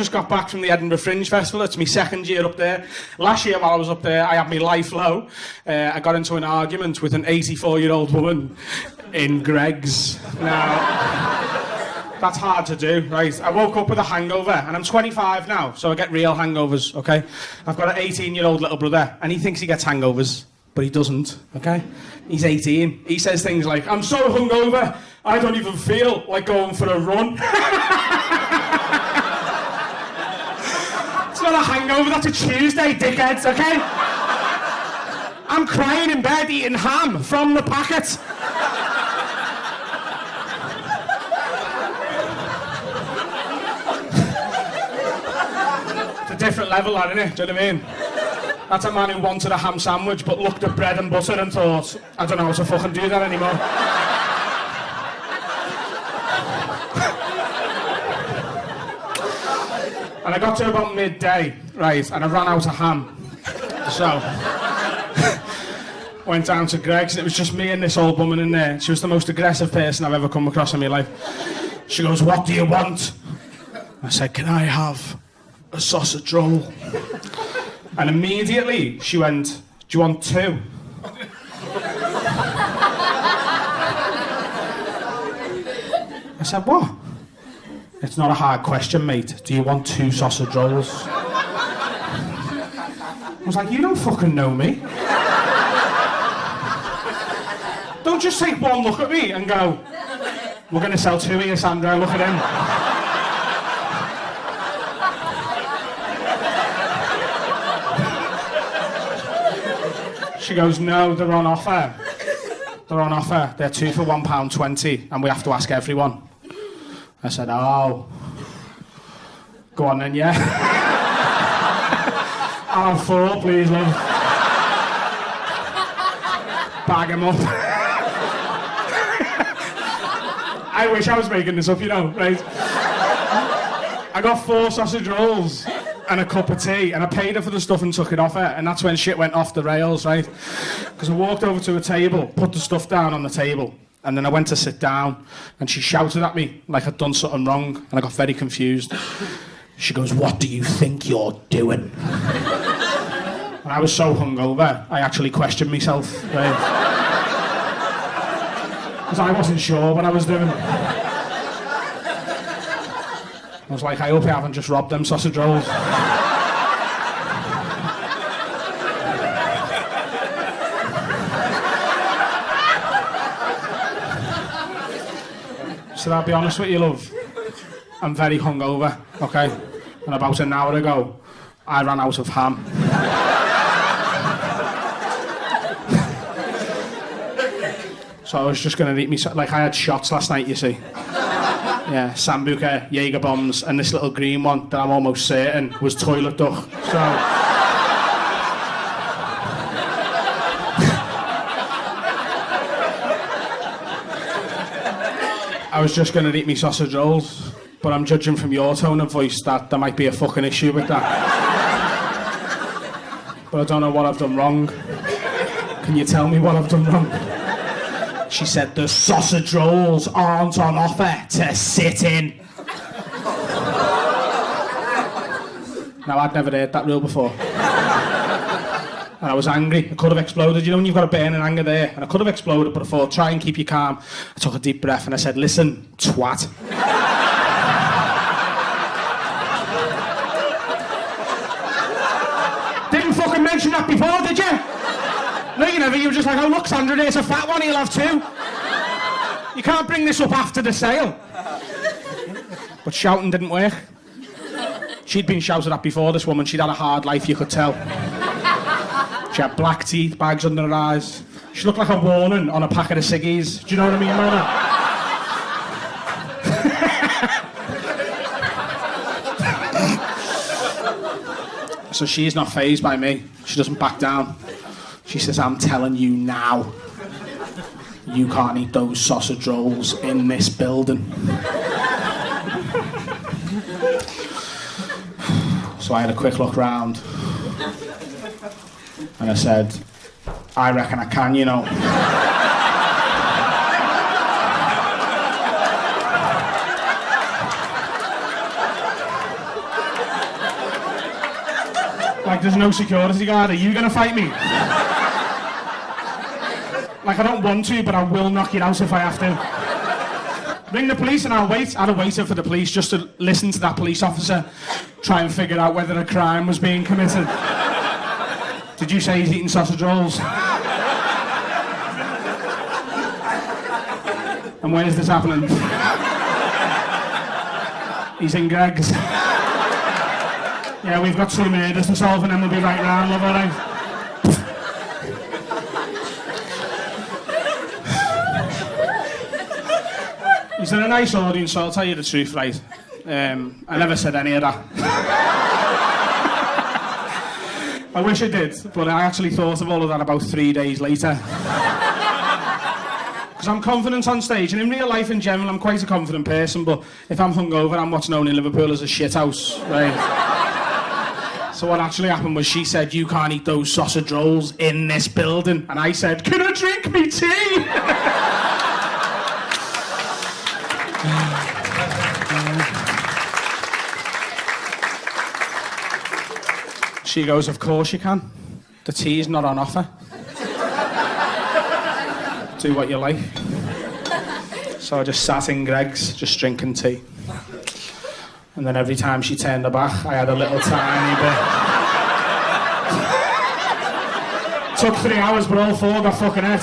Just got back from the Edinburgh Fringe Festival. It's my second year up there. Last year while I was up there, I had my life low. I got into an argument with an 84-year-old woman in Greggs. Now, that's hard to do, right? I woke up with a hangover, and I'm 25 now, so I get real hangovers, okay? I've got an 18-year-old little brother, and he thinks he gets hangovers, but he doesn't, okay? He's 18. He says things like, I'm so hungover, I don't even feel like going for a run. It's not a hangover, that's a Tuesday, dickheads, okay? I'm crying in bed eating ham from the packet. It's a different level, that, isn't it? Do you know what I mean? That's a man who wanted a ham sandwich but looked at bread and butter and thought, I don't know how to fucking do that anymore. And I got to about midday, right, and I ran out of ham. So, went down to Greg's, and it was just me and this old woman in there. She was the most aggressive person I've ever come across in my life. She goes, what do you want? I said, can I have a sausage roll? And immediately she went, do you want two? I said, what? It's not a hard question, mate. Do you want two sausage rolls? I was like, you don't fucking know me. Don't just take one look at me and go, we're going to sell two here, Sandra, look at him. She goes, no, they're on offer. They're on offer. They're two for £1.20 and we have to ask everyone. I said, oh. Go on then, yeah. I'll have four, please, love. Bag him up. I wish I was making this up, you know, right? I got 4 sausage rolls and a cup of tea, and I paid her for the stuff and took it off her, and that's when shit went off the rails, right? Because I walked over to a table, put the stuff down on the table, and then I went to sit down, and she shouted at me like I'd done something wrong, and I got very confused. She goes, what do you think you're doing? And I was so hungover, I actually questioned myself, right? Because I wasn't sure what I was doing. I was like, I hope I haven't just robbed them sausage rolls. So I'll be honest with you, love. I'm very hungover, okay? And about an hour ago, I ran out of ham. So I was just going to eat me... Like, I had shots last night, you see. Yeah, Sambuca, Jaeger bombs, and this little green one that I'm almost certain was toilet duck. I was just going to eat me sausage rolls, but I'm judging from your tone of voice that there might be a fucking issue with that. But I don't know what I've done wrong. Can you tell me what I've done wrong? She said, the sausage rolls aren't on offer to sit in. Now, I'd never heard that rule before. And I was angry. I could have exploded. You know when you've got a burning anger there? And I could have exploded, but I thought, try and keep you calm. I took a deep breath and I said, listen, twat. Didn't fucking mention that before, did you? No, you never. You were just like, oh, look, Sandra, there's a fat one, he'll have two. You can't bring this up after the sale. But shouting didn't work. She'd been shouted at before, this woman. She'd had a hard life, you could tell. She had black teeth, bags under her eyes. She looked like a warning on a packet of ciggies. Do you know what I mean, Mona? So she's not fazed by me. She doesn't back down. She says, I'm telling you now, you can't eat those sausage rolls in this building. So I had a quick look round and I said, I reckon I can, you know. Like, there's no security guard. Are you going to fight me? Like, I don't want to, but I will knock it out if I have to. Ring the police and I'll wait. I'd have waited for the police just to listen to that police officer try and figure out whether a crime was being committed. Did you say he's eating sausage rolls? And when is this happening? He's in Greg's. Yeah, we've got 2 murders to solve and then we'll be right round, love, alright? He's in a nice audience, so I'll tell you the truth, right? I never said any of that. I wish I did, but I actually thought of all of that about 3 days later. Because I'm confident on stage, and in real life in general, I'm quite a confident person, but if I'm hungover, I'm what's known in Liverpool as a shithouse, right? So what actually happened was she said, "You can't eat those sausage rolls in this building." And I said, "Can I drink me tea?" She goes, "Of course you can. The tea's not on offer. Do what you like." So I just sat in Greg's, just drinking tea. And then every time she turned her back, I had a little tiny bit. Took 3 hours, but all 4 got fucking it.